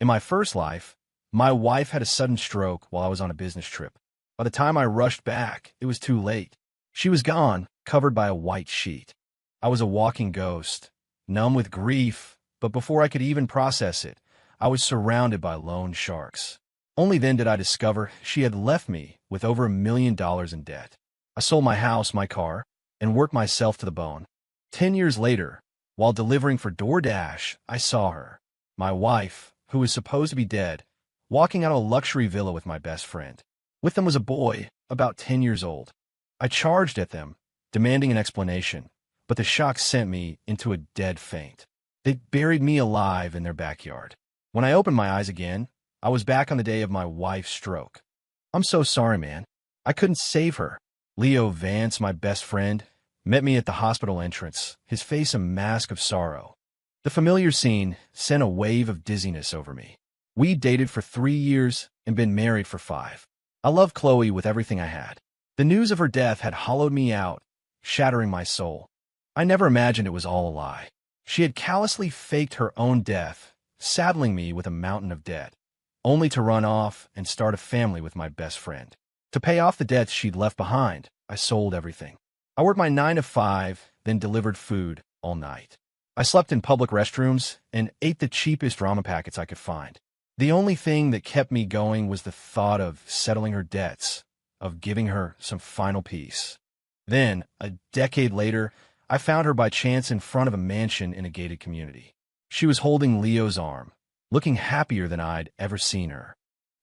In my first life, my wife had a sudden stroke while I was on a business trip. By the time I rushed back, it was too late. She was gone, covered by a white sheet. I was a walking ghost, numb with grief, but before I could even process it, I was surrounded by loan sharks. Only then did I discover she had left me with over $1 million in debt. I sold my house, my car, and worked myself to the bone. 10 years later, while delivering for DoorDash, I saw her, my wife, who was supposed to be dead, walking out of a luxury villa with my best friend. With them was a boy, about 10 years old. I charged at them, demanding an explanation, but the shock sent me into a dead faint. They buried me alive in their backyard. When I opened my eyes again, I was back on the day of my wife's stroke. I'm so sorry, man. I couldn't save her. Leo Vance, my best friend, met me at the hospital entrance, his face a mask of sorrow. The familiar scene sent a wave of dizziness over me. We dated for 3 years and been married for 5. I loved Chloe with everything I had. The news of her death had hollowed me out, shattering my soul. I never imagined it was all a lie. She had callously faked her own death, saddling me with a mountain of debt, only to run off and start a family with my best friend. To pay off the debts she'd left behind, I sold everything. I worked my 9 to 5, then delivered food all night. I slept in public restrooms and ate the cheapest ramen packets I could find. The only thing that kept me going was the thought of settling her debts, of giving her some final peace. Then, a decade later, I found her by chance in front of a mansion in a gated community. She was holding Leo's arm, looking happier than I'd ever seen her.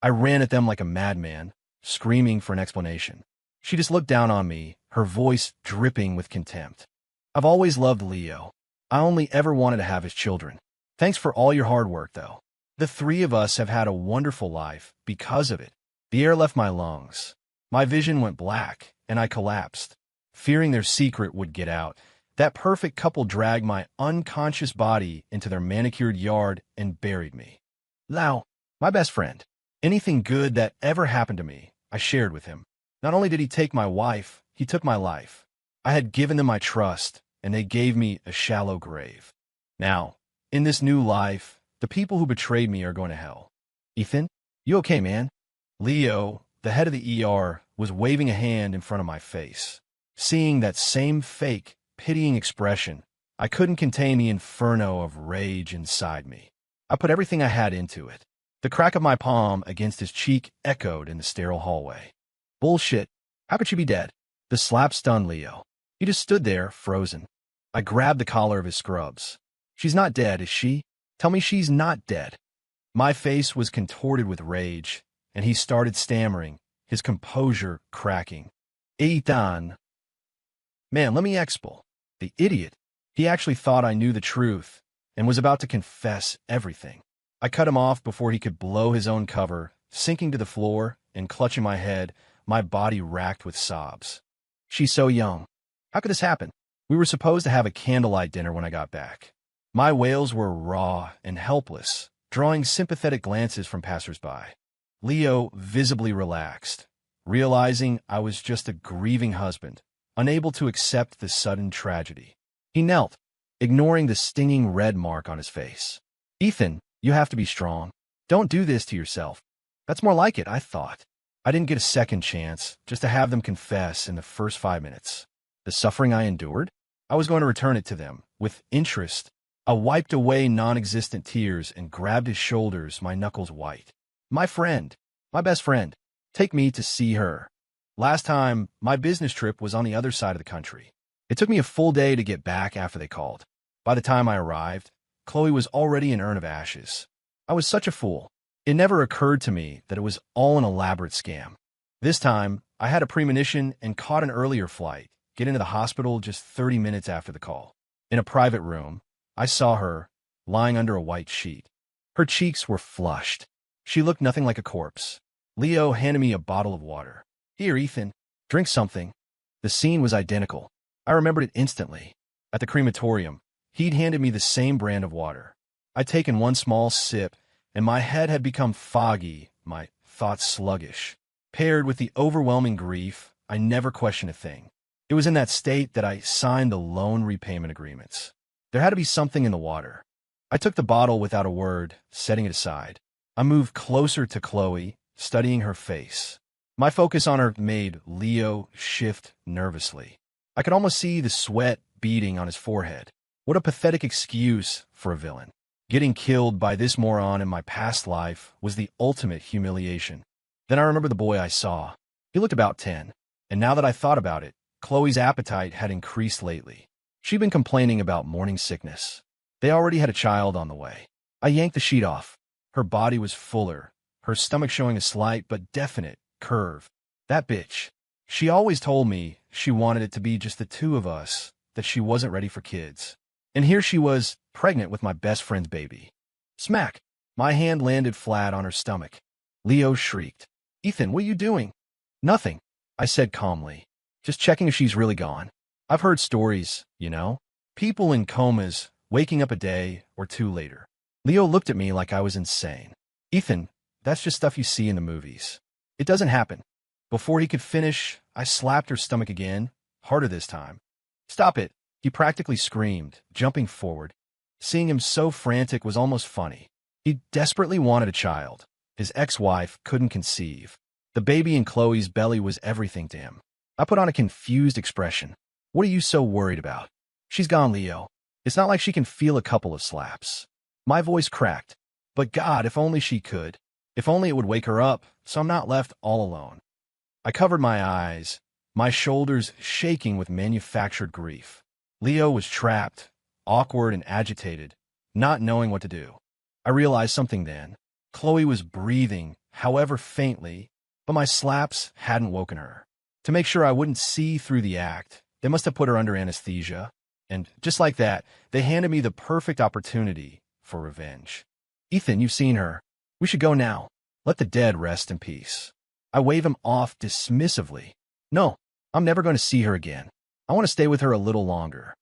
I ran at them like a madman, screaming for an explanation. She just looked down on me, her voice dripping with contempt. I've always loved Leo. I only ever wanted to have his children. Thanks for all your hard work, though. The 3 of us have had a wonderful life because of it. The air left my lungs. My vision went black, and I collapsed. Fearing their secret would get out, that perfect couple dragged my unconscious body into their manicured yard and buried me. Lau, my best friend. Anything good that ever happened to me, I shared with him. Not only did he take my wife, he took my life. I had given them my trust, and they gave me a shallow grave. Now, in this new life, the people who betrayed me are going to hell. Ethan, you okay, man? Leo, the head of the ER, was waving a hand in front of my face. Seeing that same fake, pitying expression, I couldn't contain the inferno of rage inside me. I put everything I had into it. The crack of my palm against his cheek echoed in the sterile hallway. Bullshit. How could she be dead? The slap stunned Leo. He just stood there, frozen. I grabbed the collar of his scrubs. She's not dead, is she? Tell me she's not dead. My face was contorted with rage, and he started stammering, his composure cracking. Ethan. Man, let me explain. The idiot. He actually thought I knew the truth and was about to confess everything. I cut him off before he could blow his own cover, sinking to the floor and clutching my head, my body racked with sobs. She's so young. How could this happen? We were supposed to have a candlelight dinner when I got back. My wails were raw and helpless, drawing sympathetic glances from passersby. Leo visibly relaxed, realizing I was just a grieving husband, unable to accept the sudden tragedy. He knelt, ignoring the stinging red mark on his face. Ethan, you have to be strong. Don't do this to yourself. That's more like it, I thought. I didn't get a second chance, just to have them confess in the first 5 minutes. The suffering I endured? I was going to return it to them, with interest. I wiped away non-existent tears and grabbed his shoulders, my knuckles white. My friend, my best friend, take me to see her. Last time, my business trip was on the other side of the country. It took me a full day to get back after they called. By the time I arrived, Chloe was already an urn of ashes. I was such a fool. It never occurred to me that it was all an elaborate scam. This time, I had a premonition and caught an earlier flight, getting to the hospital just 30 minutes after the call. In a private room, I saw her, lying under a white sheet. Her cheeks were flushed. She looked nothing like a corpse. Leo handed me a bottle of water. Here, Ethan, drink something. The scene was identical. I remembered it instantly. At the crematorium, he'd handed me the same brand of water. I'd taken one small sip, and my head had become foggy, my thoughts sluggish. Paired with the overwhelming grief, I never questioned a thing. It was in that state that I signed the loan repayment agreements. There had to be something in the water. I took the bottle without a word, setting it aside. I moved closer to Chloe, studying her face. My focus on her made Leo shift nervously. I could almost see the sweat beading on his forehead. What a pathetic excuse for a villain. Getting killed by this moron in my past life was the ultimate humiliation. Then I remember the boy I saw. He looked about 10, and now that I thought about it, Chloe's appetite had increased lately. She'd been complaining about morning sickness. They already had a child on the way. I yanked the sheet off. Her body was fuller, her stomach showing a slight but definite curve. That bitch. She always told me she wanted it to be just the two of us, that she wasn't ready for kids. And here she was, pregnant with my best friend's baby. Smack! My hand landed flat on her stomach. Leo shrieked. Ethan, what are you doing? Nothing, I said calmly. Just checking if she's really gone. I've heard stories, you know? People in comas, waking up a day or two later. Leo looked at me like I was insane. Ethan, that's just stuff you see in the movies. It doesn't happen. Before he could finish, I slapped her stomach again, harder this time. Stop it, he practically screamed, jumping forward. Seeing him so frantic was almost funny. He desperately wanted a child. His ex-wife couldn't conceive. The baby in Chloe's belly was everything to him. I put on a confused expression. What are you so worried about? She's gone, Leo. It's not like she can feel a couple of slaps. My voice cracked. But God, if only she could. If only it would wake her up, so I'm not left all alone. I covered my eyes, my shoulders shaking with manufactured grief. Leo was trapped, awkward and agitated, not knowing what to do. I realized something then. Chloe was breathing, however faintly, but my slaps hadn't woken her. To make sure I wouldn't see through the act, they must have put her under anesthesia. And just like that, they handed me the perfect opportunity for revenge. Ethan, you've seen her. We should go now. Let the dead rest in peace. I wave him off dismissively. No, I'm never going to see her again. I want to stay with her a little longer.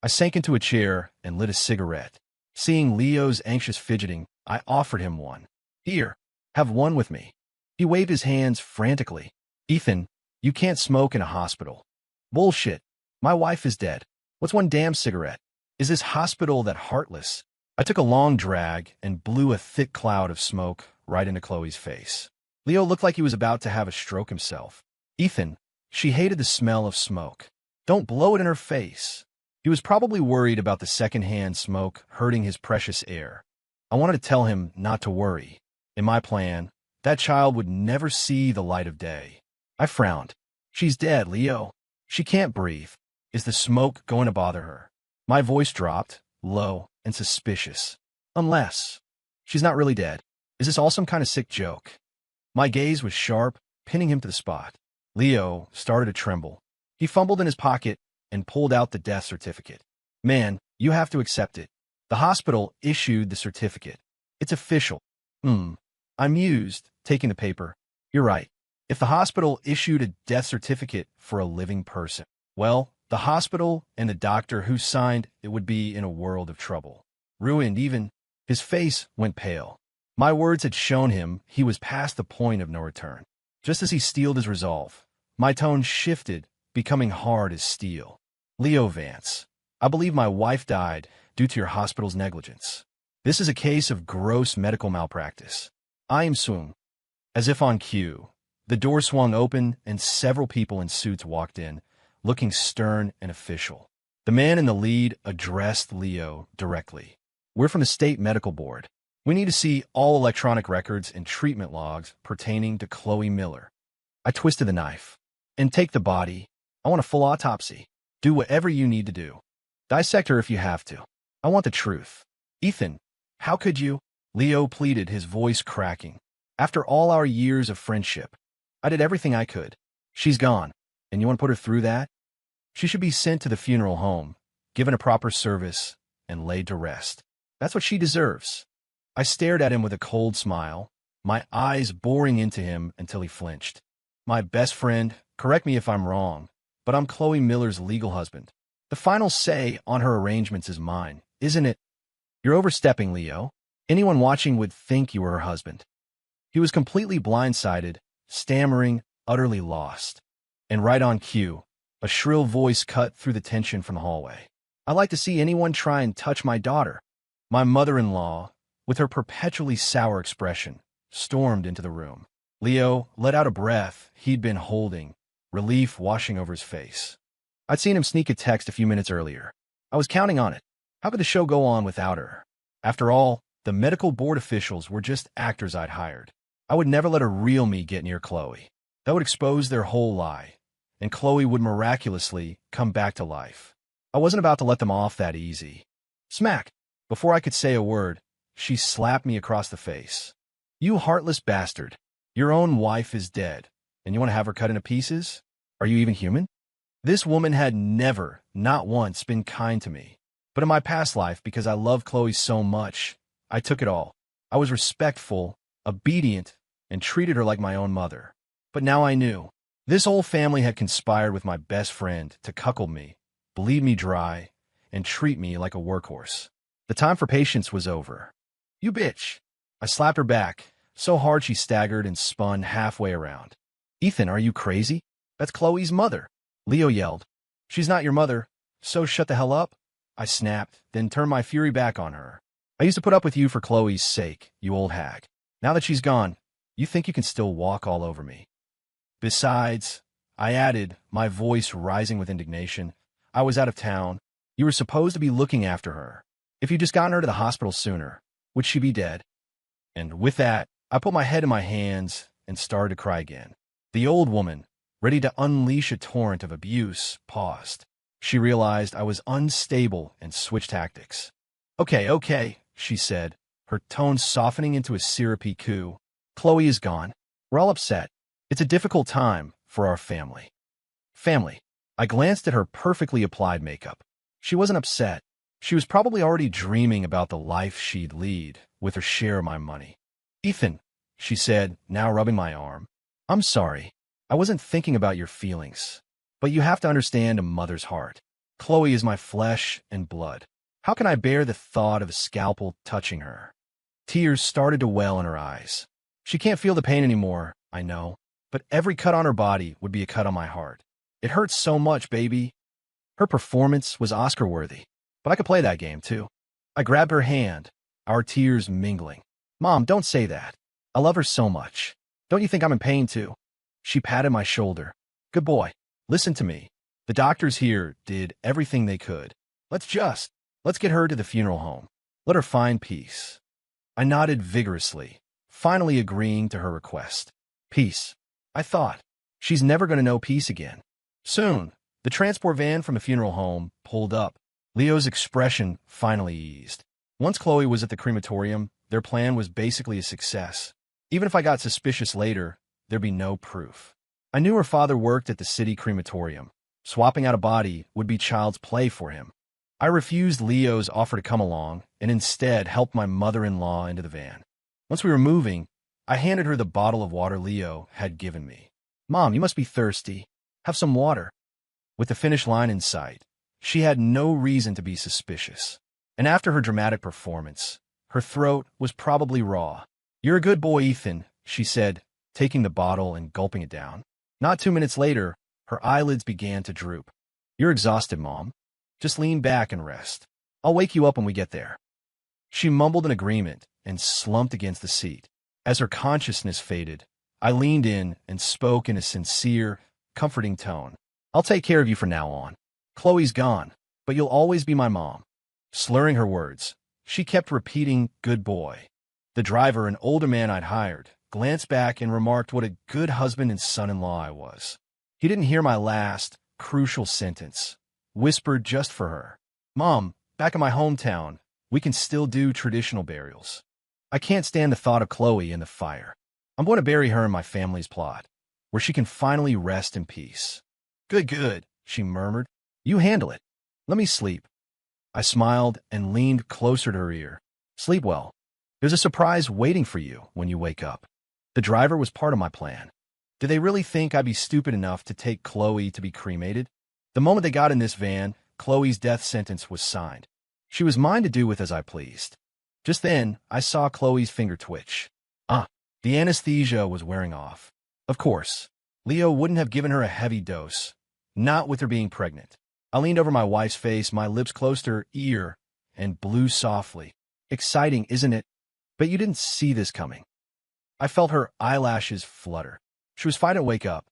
I sank into a chair and lit a cigarette. Seeing Leo's anxious fidgeting, I offered him one. Here, have one with me. He waved his hands frantically. Ethan, you can't smoke in a hospital. Bullshit. My wife is dead. What's one damn cigarette? Is this hospital that heartless? I took a long drag and blew a thick cloud of smoke right into Chloe's face. Leo looked like he was about to have a stroke himself. Ethan, she hated the smell of smoke. Don't blow it in her face. He was probably worried about the secondhand smoke hurting his precious air. I wanted to tell him not to worry. In my plan, that child would never see the light of day. I frowned. She's dead, Leo. She can't breathe. Is the smoke going to bother her? My voice dropped, low and suspicious. Unless she's not really dead. Is this all some kind of sick joke? My gaze was sharp, pinning him to the spot. Leo started to tremble. He fumbled in his pocket and pulled out the death certificate. Man, you have to accept it. The hospital issued the certificate. It's official. I mused, taking the paper. You're right. If the hospital issued a death certificate for a living person, well, the hospital and the doctor who signed it would be in a world of trouble. Ruined even. His face went pale. My words had shown him he was past the point of no return. Just as he steeled his resolve, my tone shifted, becoming hard as steel. Leo Vance, I believe my wife died due to your hospital's negligence. This is a case of gross medical malpractice. I am soon. As if on cue, the door swung open and several people in suits walked in, looking stern and official. The man in the lead addressed Leo directly. We're from the State Medical Board. We need to see all electronic records and treatment logs pertaining to Chloe Miller. I twisted the knife. And take the body. I want a full autopsy. Do whatever you need to do. Dissect her if you have to. I want the truth. Ethan, how could you? Leo pleaded, his voice cracking. After all our years of friendship, I did everything I could. She's gone, and you want to put her through that? She should be sent to the funeral home, given a proper service, and laid to rest. That's what she deserves. I stared at him with a cold smile, my eyes boring into him until he flinched. My best friend, correct me if I'm wrong, but I'm Chloe Miller's legal husband. The final say on her arrangements is mine, isn't it? You're overstepping, Leo. Anyone watching would think you were her husband. He was completely blindsided, stammering, utterly lost. And right on cue, a shrill voice cut through the tension from the hallway. I like to see anyone try and touch my daughter. My mother-in-law, with her perpetually sour expression, stormed into the room. Leo let out a breath he'd been holding, relief washing over his face. I'd seen him sneak a text a few minutes earlier. I was counting on it. How could the show go on without her? After all, the medical board officials were just actors I'd hired. I would never let a real me get near Chloe. That would expose their whole lie, and Chloe would miraculously come back to life. I wasn't about to let them off that easy. Smack! Before I could say a word, she slapped me across the face. You heartless bastard. Your own wife is dead, and you want to have her cut into pieces? Are you even human? This woman had never, not once, been kind to me. But in my past life, because I loved Chloe so much, I took it all. I was respectful, obedient, and treated her like my own mother. But now I knew. This whole family had conspired with my best friend to cuckold me, bleed me dry, and treat me like a workhorse. The time for patience was over. You bitch! I slapped her back, so hard she staggered and spun halfway around. Ethan, are you crazy? That's Chloe's mother. Leo yelled. She's not your mother, so shut the hell up. I snapped, then turned my fury back on her. I used to put up with you for Chloe's sake, you old hag. Now that she's gone, you think you can still walk all over me. Besides, I added, my voice rising with indignation, I was out of town. You were supposed to be looking after her. If you'd just gotten her to the hospital sooner, would she be dead? And with that, I put my head in my hands and started to cry again. The old woman, ready to unleash a torrent of abuse, paused. She realized I was unstable and switched tactics. Okay, she said, her tone softening into a syrupy coo. Chloe is gone. We're all upset. It's a difficult time for our family. Family. I glanced at her perfectly applied makeup. She wasn't upset. She was probably already dreaming about the life she'd lead with her share of my money. Ethan, she said, now rubbing my arm. I'm sorry. I wasn't thinking about your feelings. But you have to understand a mother's heart. Chloe is my flesh and blood. How can I bear the thought of a scalpel touching her? Tears started to well in her eyes. She can't feel the pain anymore, I know. But every cut on her body would be a cut on my heart. It hurts so much, baby. Her performance was Oscar-worthy. But I could play that game, too. I grabbed her hand, our tears mingling. Mom, don't say that. I love her so much. Don't you think I'm in pain, too? She patted my shoulder. Good boy. Listen to me. The doctors here did everything they could. Let's get her to the funeral home. Let her find peace. I nodded vigorously, finally agreeing to her request. Peace. I thought. She's never going to know peace again. Soon, the transport van from the funeral home pulled up. Leo's expression finally eased. Once Chloe was at the crematorium, their plan was basically a success. Even if I got suspicious later, there'd be no proof. I knew her father worked at the city crematorium. Swapping out a body would be child's play for him. I refused Leo's offer to come along and instead helped my mother-in-law into the van. Once we were moving, I handed her the bottle of water Leo had given me. Mom, you must be thirsty. Have some water. With the finish line in sight, she had no reason to be suspicious. And after her dramatic performance, her throat was probably raw. You're a good boy, Ethan, she said, taking the bottle and gulping it down. Not 2 minutes later, her eyelids began to droop. You're exhausted, Mom. Just lean back and rest. I'll wake you up when we get there. She mumbled an agreement and slumped against the seat. As her consciousness faded, I leaned in and spoke in a sincere, comforting tone. I'll take care of you from now on. Chloe's gone, but you'll always be my mom. Slurring her words, she kept repeating, good boy. The driver, an older man I'd hired, glanced back and remarked what a good husband and son-in-law I was. He didn't hear my last, crucial sentence, whispered just for her. Mom, back in my hometown, we can still do traditional burials. I can't stand the thought of Chloe in the fire. I'm going to bury her in my family's plot, where she can finally rest in peace. Good, she murmured. You handle it. Let me sleep. I smiled and leaned closer to her ear. Sleep well. There's a surprise waiting for you when you wake up. The driver was part of my plan. Did they really think I'd be stupid enough to take Chloe to be cremated? The moment they got in this van, Chloe's death sentence was signed. She was mine to do with as I pleased. Just then, I saw Chloe's finger twitch. The anesthesia was wearing off. Of course, Leo wouldn't have given her a heavy dose, not with her being pregnant. I leaned over my wife's face, my lips close to her ear, and blew softly. Exciting, isn't it? But you didn't see this coming. I felt her eyelashes flutter. She was fine to wake up.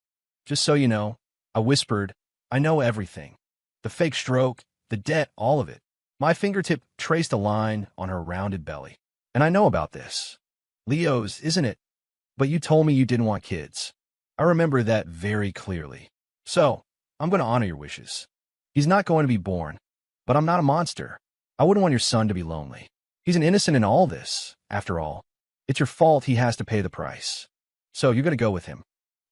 Just so you know, I whispered, I know everything. The fake stroke, the debt, all of it. My fingertip traced a line on her rounded belly. And I know about this. Leo's, isn't it? But you told me you didn't want kids. I remember that very clearly. So, I'm going to honor your wishes. He's not going to be born, but I'm not a monster. I wouldn't want your son to be lonely. He's an innocent in all this, after all. It's your fault he has to pay the price. So you're going to go with him.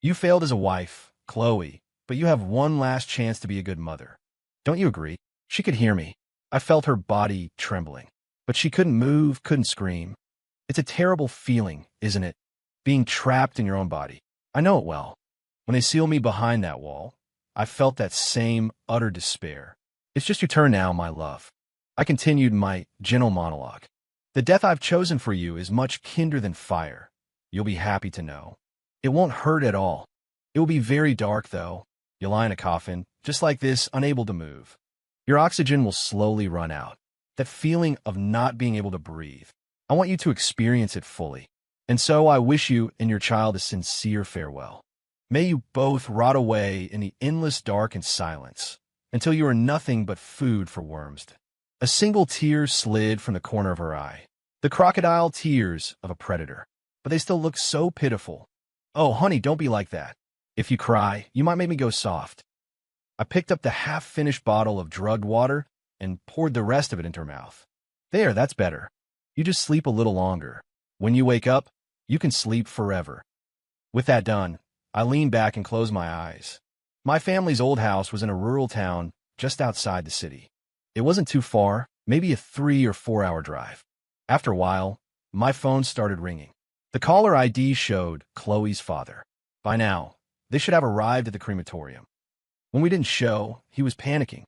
You failed as a wife, Chloe, but you have one last chance to be a good mother. Don't you agree? She could hear me. I felt her body trembling, but she couldn't move, couldn't scream. It's a terrible feeling, isn't it? Being trapped in your own body. I know it well. When they sealed me behind that wall, I felt that same utter despair. It's just your turn now, my love. I continued my gentle monologue. The death I've chosen for you is much kinder than fire. You'll be happy to know. It won't hurt at all. It will be very dark, though. You'll lie in a coffin, just like this, unable to move. Your oxygen will slowly run out. That feeling of not being able to breathe. I want you to experience it fully. And so I wish you and your child a sincere farewell. May you both rot away in the endless dark and silence, until you are nothing but food for worms. A single tear slid from the corner of her eye. The crocodile tears of a predator. But they still look so pitiful. Oh, honey, don't be like that. If you cry, you might make me go soft. I picked up the half-finished bottle of drugged water and poured the rest of it into her mouth. There, that's better. You just sleep a little longer. When you wake up, you can sleep forever. With that done, I leaned back and closed my eyes. My family's old house was in a rural town just outside the city. It wasn't too far, maybe a 3 or 4 hour drive. After a while, my phone started ringing. The caller ID showed Chloe's father. By now, they should have arrived at the crematorium. When we didn't show, he was panicking.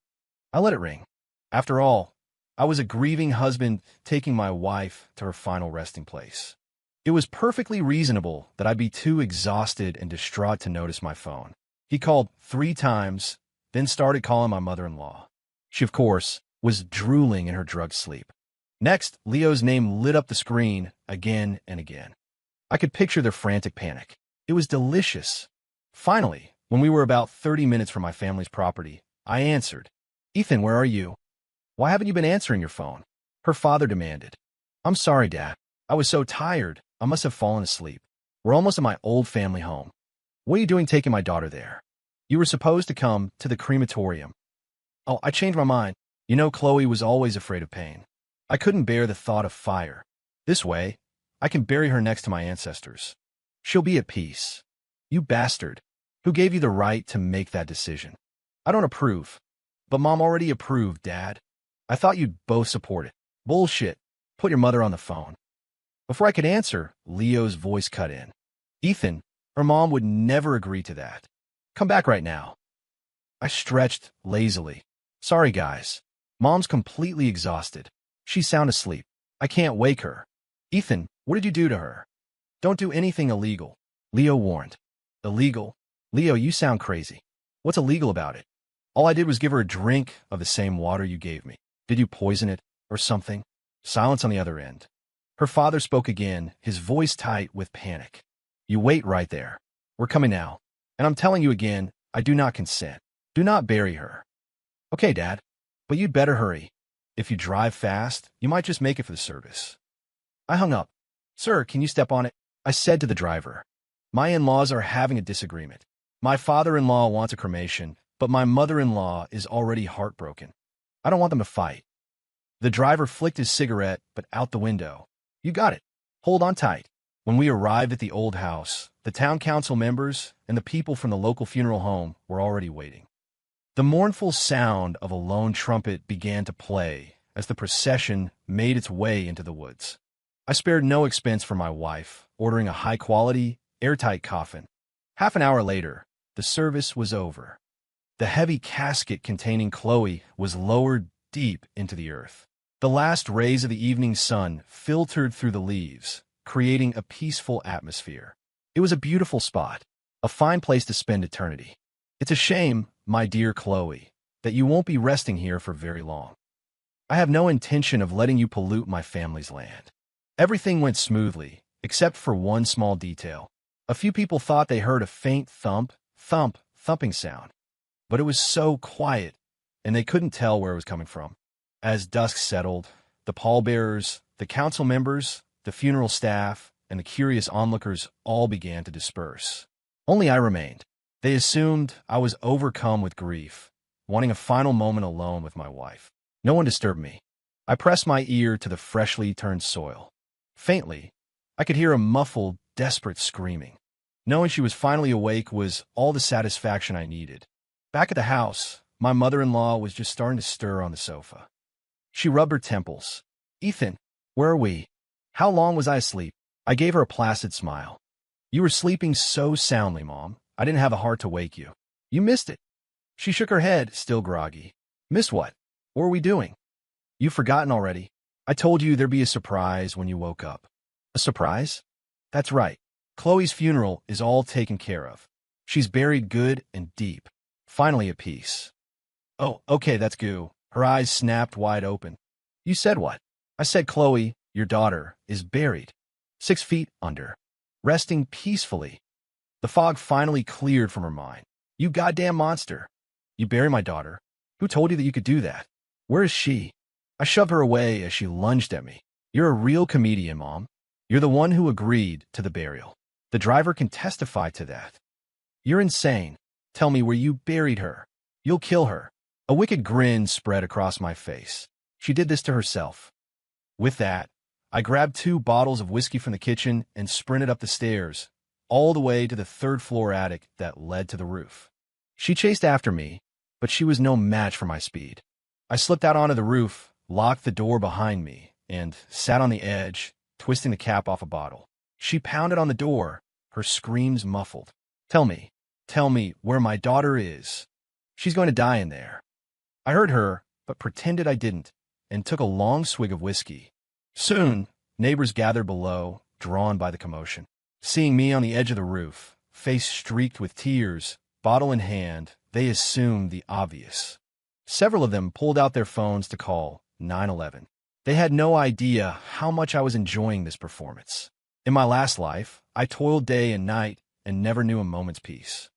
I let it ring. After all, I was a grieving husband taking my wife to her final resting place. It was perfectly reasonable that I'd be too exhausted and distraught to notice my phone. He called 3 times, then started calling my mother-in-law. She, of course, was drooling in her drugged sleep. Next, Leo's name lit up the screen again and again. I could picture their frantic panic. It was delicious. Finally, when we were about 30 minutes from my family's property, I answered. Ethan, where are you? Why haven't you been answering your phone? Her father demanded. I'm sorry, Dad. I was so tired. I must have fallen asleep. We're almost at my old family home. What are you doing taking my daughter there? You were supposed to come to the crematorium. Oh, I changed my mind. You know, Chloe was always afraid of pain. I couldn't bear the thought of fire. This way, I can bury her next to my ancestors. She'll be at peace. You bastard. Who gave you the right to make that decision? I don't approve. But Mom already approved, Dad. I thought you'd both support it. Bullshit. Put your mother on the phone. Before I could answer, Leo's voice cut in. Ethan, her mom would never agree to that. Come back right now. I stretched lazily. Sorry, guys. Mom's completely exhausted. She's sound asleep. I can't wake her. Ethan, what did you do to her? Don't do anything illegal. Leo warned. Illegal? Leo, you sound crazy. What's illegal about it? All I did was give her a drink of the same water you gave me. Did you poison it or something? Silence on the other end. Her father spoke again, his voice tight with panic. You wait right there. We're coming now. And I'm telling you again, I do not consent. Do not bury her. Okay, Dad, but you'd better hurry. If you drive fast, you might just make it for the service. I hung up. Sir, can you step on it? I said to the driver. My in-laws are having a disagreement. My father-in-law wants a cremation, but my mother-in-law is already heartbroken. I don't want them to fight. The driver flicked his cigarette, but out the window. You got it. Hold on tight. When we arrived at the old house, the town council members and the people from the local funeral home were already waiting. The mournful sound of a lone trumpet began to play as the procession made its way into the woods. I spared no expense for my wife, ordering a high-quality, airtight coffin. Half an hour later, the service was over. The heavy casket containing Chloe was lowered deep into the earth. The last rays of the evening sun filtered through the leaves, creating a peaceful atmosphere. It was a beautiful spot, a fine place to spend eternity. It's a shame, my dear Chloe, that you won't be resting here for very long. I have no intention of letting you pollute my family's land. Everything went smoothly, except for one small detail. A few people thought they heard a faint thumping sound, but it was so quiet, and they couldn't tell where it was coming from. As dusk settled, the pallbearers, the council members, the funeral staff, and the curious onlookers all began to disperse. Only I remained. They assumed I was overcome with grief, wanting a final moment alone with my wife. No one disturbed me. I pressed my ear to the freshly turned soil. Faintly, I could hear a muffled, desperate screaming. Knowing she was finally awake was all the satisfaction I needed. Back at the house, my mother-in-law was just starting to stir on the sofa. She rubbed her temples. "Ethan, where are we? How long was I asleep?" I gave her a placid smile. "You were sleeping so soundly, Mom. I didn't have a heart to wake you. You missed it." She shook her head, still groggy. "Miss what? What were we doing?" "You've forgotten already. I told you there'd be a surprise when you woke up." "A surprise?" "That's right. Chloe's funeral is all taken care of. She's buried good and deep. Finally at peace." "Oh, okay, that's goo." Her eyes snapped wide open. "You said what?" "I said Chloe, your daughter, is buried. 6 feet under. Resting peacefully." The fog finally cleared from her mind. "You goddamn monster. You bury my daughter? Who told you that you could do that? Where is she?" I shoved her away as she lunged at me. "You're a real comedian, Mom. You're the one who agreed to the burial. The driver can testify to that. You're insane. Tell me where you buried her. You'll kill her." A wicked grin spread across my face. She did this to herself. With that, I grabbed 2 bottles of whiskey from the kitchen and sprinted up the stairs, all the way to the 3rd-floor attic that led to the roof. She chased after me, but she was no match for my speed. I slipped out onto the roof, locked the door behind me, and sat on the edge, twisting the cap off a bottle. She pounded on the door, her screams muffled. Tell me where my daughter is. She's going to die in there." I heard her, but pretended I didn't, and took a long swig of whiskey. Soon, neighbors gathered below, drawn by the commotion. Seeing me on the edge of the roof, face streaked with tears, bottle in hand, they assumed the obvious. Several of them pulled out their phones to call 911. They had no idea how much I was enjoying this performance. In my last life, I toiled day and night and never knew a moment's peace.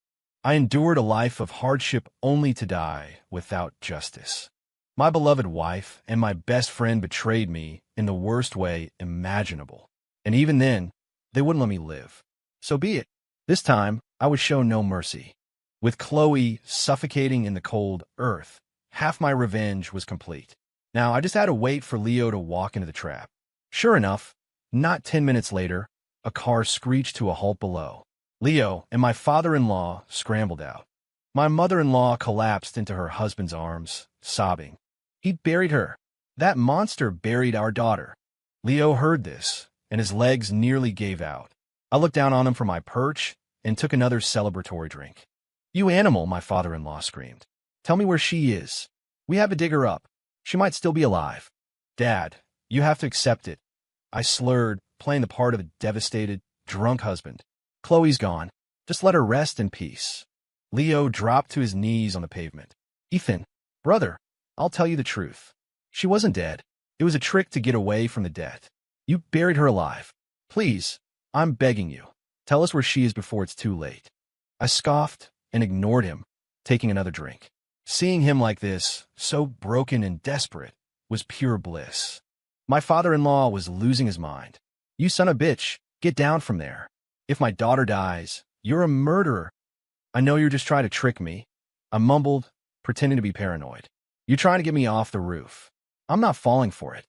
I endured a life of hardship only to die without justice. My beloved wife and my best friend betrayed me in the worst way imaginable. And even then, they wouldn't let me live. So be it. This time, I would show no mercy. With Chloe suffocating in the cold earth, half my revenge was complete. Now, I just had to wait for Leo to walk into the trap. Sure enough, not 10 minutes later, a car screeched to a halt below. Leo and my father-in-law scrambled out. My mother-in-law collapsed into her husband's arms, sobbing. He'd buried her. That monster buried our daughter. Leo heard this, and his legs nearly gave out. I looked down on him from my perch and took another celebratory drink. "You animal," my father-in-law screamed. "Tell me where she is. We have to dig her up. She might still be alive." "Dad, you have to accept it." I slurred, playing the part of a devastated, drunk husband. "Chloe's gone. Just let her rest in peace." Leo dropped to his knees on the pavement. "Ethan, brother, I'll tell you the truth. She wasn't dead. It was a trick to get away from the debt. You buried her alive. Please, I'm begging you. Tell us where she is before it's too late." I scoffed and ignored him, taking another drink. Seeing him like this, so broken and desperate, was pure bliss. My father-in-law was losing his mind. "You son of a bitch, get down from there. If my daughter dies, you're a murderer." "I know you're just trying to trick me," I mumbled, pretending to be paranoid. "You're trying to get me off the roof. I'm not falling for it."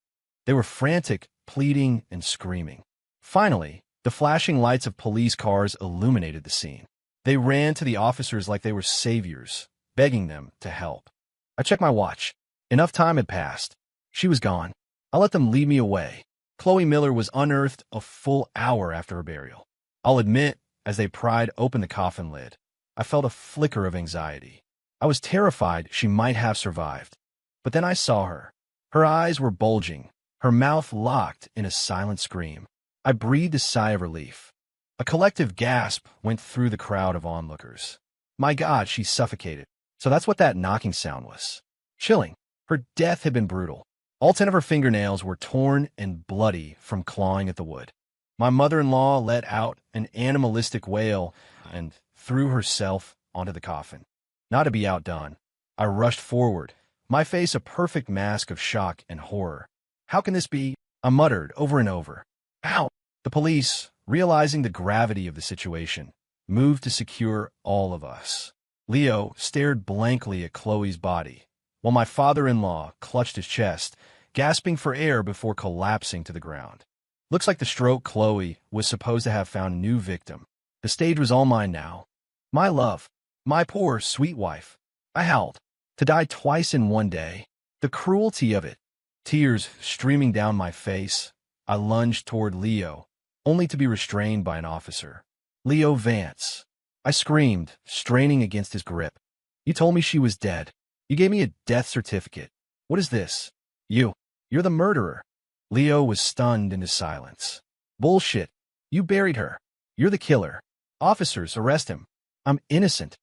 They were frantic, pleading and screaming. Finally, the flashing lights of police cars illuminated the scene. They ran to the officers like they were saviors, begging them to help. I checked my watch. Enough time had passed. She was gone. I let them lead me away. Chloe Miller was unearthed a full hour after her burial. I'll admit, as they pried open the coffin lid, I felt a flicker of anxiety. I was terrified she might have survived. But then I saw her. Her eyes were bulging, her mouth locked in a silent scream. I breathed a sigh of relief. A collective gasp went through the crowd of onlookers. My God, she suffocated. So that's what that knocking sound was. Chilling. Her death had been brutal. All 10 of her fingernails were torn and bloody from clawing at the wood. My mother-in-law let out an animalistic wail and threw herself onto the coffin. Not to be outdone, I rushed forward, my face a perfect mask of shock and horror. How can this be? I muttered over and over. Ow! The police, realizing the gravity of the situation, moved to secure all of us. Leo stared blankly at Chloe's body, while my father-in-law clutched his chest, gasping for air before collapsing to the ground. Looks like the stroke Chloe was supposed to have found a new victim. The stage was all mine now. My love, my poor, sweet wife. I howled. To die twice in one day. The cruelty of it. Tears streaming down my face, I lunged toward Leo, only to be restrained by an officer. Leo Vance. I screamed, straining against his grip. You told me she was dead. You gave me a death certificate. What is this? You're the murderer. Leo was stunned into silence. Bullshit. You buried her. You're the killer. Officers, arrest him. I'm innocent.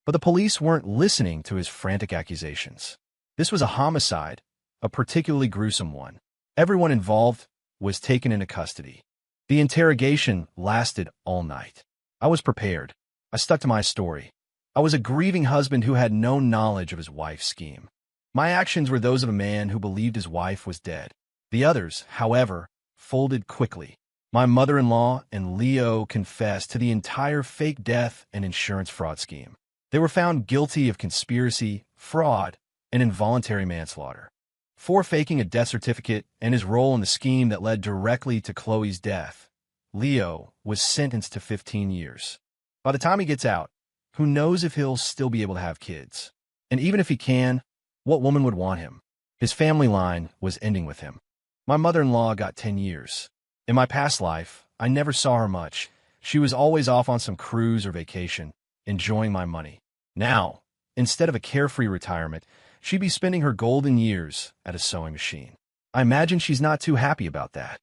But the police weren't listening to his frantic accusations. This was a homicide, a particularly gruesome one. Everyone involved was taken into custody. The interrogation lasted all night. I was prepared. I stuck to my story. I was a grieving husband who had no knowledge of his wife's scheme. My actions were those of a man who believed his wife was dead. The others, however, folded quickly. My mother-in-law and Leo confessed to the entire fake death and insurance fraud scheme. They were found guilty of conspiracy, fraud, and involuntary manslaughter. For faking a death certificate and his role in the scheme that led directly to Chloe's death, Leo was sentenced to 15 years. By the time he gets out, who knows if he'll still be able to have kids? And even if he can, what woman would want him? His family line was ending with him. My mother-in-law got 10 years. In my past life, I never saw her much. She was always off on some cruise or vacation, enjoying my money. Now, instead of a carefree retirement, she'd be spending her golden years at a sewing machine. I imagine she's not too happy about that.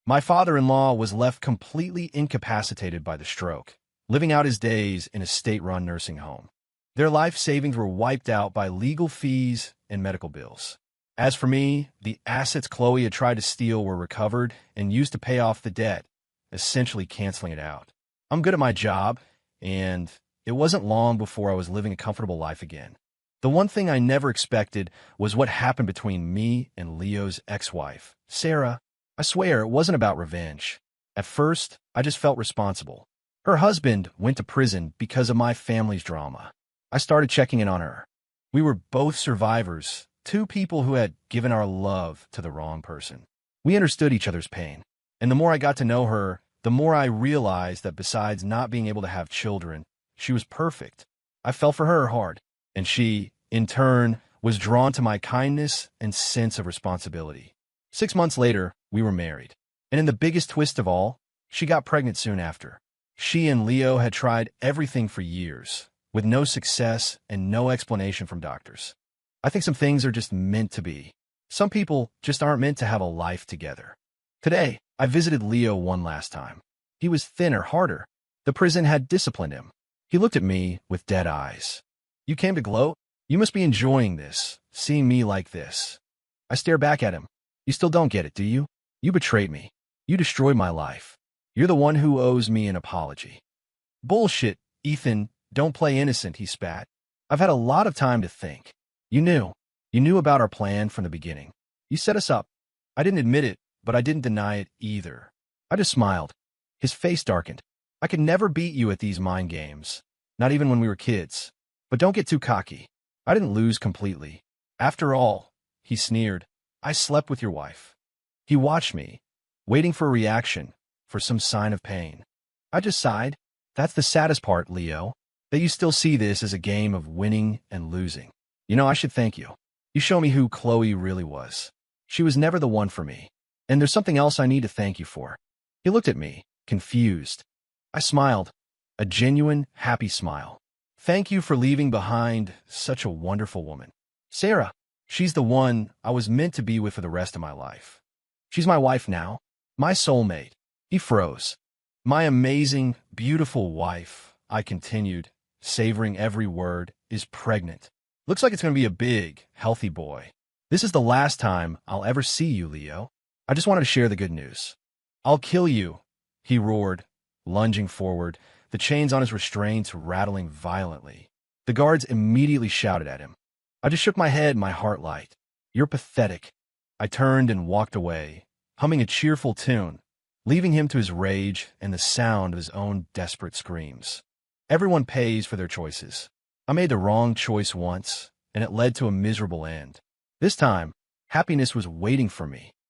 My father-in-law was left completely incapacitated by the stroke, living out his days in a state-run nursing home. Their life savings were wiped out by legal fees and medical bills. As for me, the assets Chloe had tried to steal were recovered and used to pay off the debt, essentially canceling it out. I'm good at my job, and it wasn't long before I was living a comfortable life again. The one thing I never expected was what happened between me and Leo's ex-wife, Sarah. I swear it wasn't about revenge. At first, I just felt responsible. Her husband went to prison because of my family's drama. I started checking in on her. We were both survivors, two people who had given our love to the wrong person. We understood each other's pain, and the more I got to know her, the more I realized that besides not being able to have children, she was perfect. I fell for her hard, and she, in turn, was drawn to my kindness and sense of responsibility. 6 months later, we were married. And in the biggest twist of all, she got pregnant soon after. She and Leo had tried everything for years, with no success and no explanation from doctors. I think some things are just meant to be. Some people just aren't meant to have a life together. Today, I visited Leo one last time. He was thinner, harder. The prison had disciplined him. He looked at me with dead eyes. You came to gloat? You must be enjoying this, seeing me like this. I stare back at him. You still don't get it, do you? You betrayed me. You destroyed my life. You're the one who owes me an apology. Bullshit, Ethan. Don't play innocent, he spat. I've had a lot of time to think. You knew. You knew about our plan from the beginning. You set us up. I didn't admit it, but I didn't deny it either. I just smiled. His face darkened. I could never beat you at these mind games, not even when we were kids. But don't get too cocky. I didn't lose completely. After all, he sneered, I slept with your wife. He watched me, waiting for a reaction, for some sign of pain. I just sighed. That's the saddest part, Leo, that you still see this as a game of winning and losing. You know, I should thank you. You show me who Chloe really was. She was never the one for me. And there's something else I need to thank you for. He looked at me, confused. I smiled, a genuine, happy smile. Thank you for leaving behind such a wonderful woman. Sarah, she's the one I was meant to be with for the rest of my life. She's my wife now, my soulmate. He froze. My amazing, beautiful wife, I continued, savoring every word, is pregnant. Looks like it's going to be a big, healthy boy. This is the last time I'll ever see you, Leo. I just wanted to share the good news. I'll kill you, he roared, lunging forward, the chains on his restraints rattling violently. The guards immediately shouted at him. I just shook my head, my heart light. You're pathetic. I turned and walked away, humming a cheerful tune, leaving him to his rage and the sound of his own desperate screams. Everyone pays for their choices. I made the wrong choice once, and it led to a miserable end. This time, happiness was waiting for me.